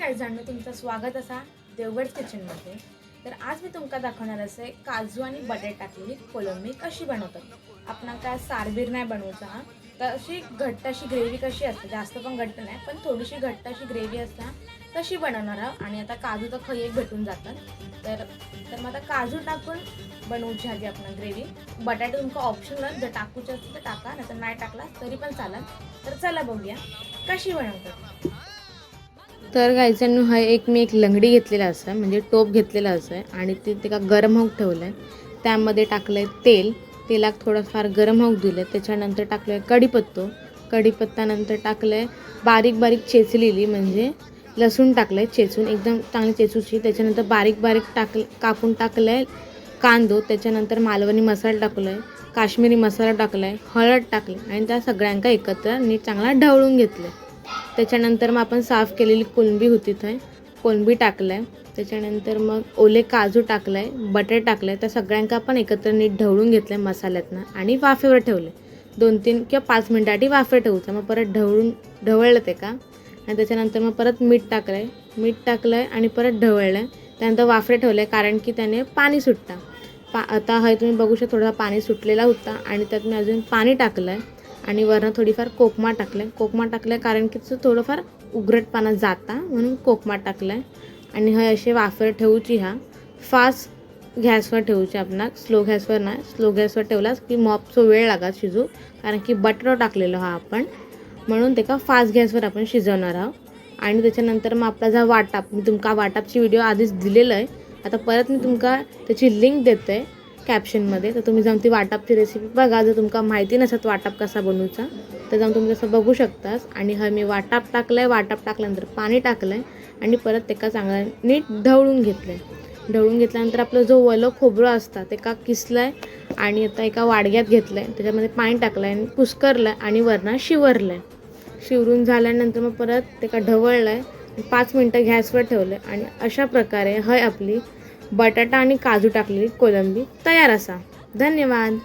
गायजांनो तुमचं स्वागत असा देवगड किचनमध्ये। तर आज मी तुमका दाखवणार असे काजू आणि बटाटे टाकलेली कोलंबी कशी बनवतात। आपण काय सारबीर नाही बनवायचा हा, तर अशी घट्ट अशी ग्रेव्ही कशी असते, जास्त पण घट्ट नाही पण थोडीशी घट्ट अशी ग्रेव्ही असते कशी बनवणार आहोत। आणि आता काजू तर खई एक भेटून जातात, तर मग आता काजू टाकून बनवूची आधी आपण ग्रेव्ही। बटाटे तुमका ऑप्शनल जर टाकूचे असते तर टाका, नाही तर नाही टाकला तरी पण चालेल। तर चला बघूया कशी बनवतात। तर गायचांनो हा मी एक लंगडी घेतलेला असा म्हणजे टोप घेतलेला असा आणि ते का गरम होऊ ठेवलं आहे। त्यामध्ये टाकलं आहे तेलात थोडंफार गरम होऊ दिलं। त्याच्यानंतर टाकलं आहे कढीपत्तानंतर टाकलं आहे बारीक बारीक चेचलेली म्हणजे लसूण टाकलं आहे चेचून एकदम चांगली चेचूची। त्याच्यानंतर बारीक बारीक कापून टाकलं आहे कांदो। त्याच्यानंतर मालवणी मसाला टाकला आहे, काश्मीरी मसाला टाकला आहे, हळद टाकली आणि त्या सगळ्यांका एकत्र नीट चांगला ढवळून घेतलं। त्याच्यानंतर मग आपण साफ केलेली कोलंबी होती कोलंबी टाकलं आहे। त्याच्यानंतर मग ओले काजू टाकलं आहे, बटाटे टाकलं आहे, त्या सगळ्यांका आपण एकत्र नीट ढवळून घेतलं आहे मसाल्यातनं आणि वाफेवर ठेवले 2-3 किंवा 5 मिनिटांसाठी वाफे ठेवतं। मग परत ढवळलं ते का आणि त्याच्यानंतर मग परत मीठ टाकलं आहे आणि परत ढवळलं आहे। त्यानंतर वाफे ठेवलं आहे कारण की त्याने पाणी सुटतं। आता हे तुम्ही बघू शकता थोडा पाणी सुटलेला होता आणि त्यात मी अजून पाणी टाकलं आहे आणि वरनं थोडीफार कोकमा टाकलं कारण की त्याचं थोडंफार उघरटपणा जाता म्हणून कोकमा टाकलं आहे। आणि हे असे वाफेवर ठेवूची फास्ट गॅसवर ठेवूची आपण स्लो गॅसवर ठेवलास की मॉपचा वेळ लागा शिजू कारण की बटर टाकलेलं आपण म्हणून ते का फास्ट गॅसवर आपण शिजवणार आहोत। आणि त्याच्यानंतर मग आपला जा वाटाप मी तुमका वाटापची व्हिडिओ आधीच दिलेलं आहे, आता परत मी तुमका त्याची लिंक देते कॅप्शनमध्ये, तर तुम्ही जाऊन ती वाटापची रेसिपी बघा। जर तुमका माहिती नसत वाटाप कसा बनवायचा तर जाऊन तुम्ही तसं बघू शकतास। आणि मी वाटाप टाकल्यानंतर पाणी टाकलं आहे आणि परत ते का चांगलं नीट ढवळून घेतल्यानंतर आपलं जो ओलं खोबरं असतं ते का किसलं आहे आणि आता एका वाडग्यात घेतलं आहे, त्याच्यामध्ये पाणी टाकलं आहे आणि कुस्करलं आहे आणि वरनं शिवरून झाल्यानंतर मग परत ते का ढवळलं आहे 5 मिनटं गॅसवर ठेवलं आहे। आणि अशा प्रकारे आपली बटाटा आणि काजू टाकलेली कोलंबी तयार असा। धन्यवाद।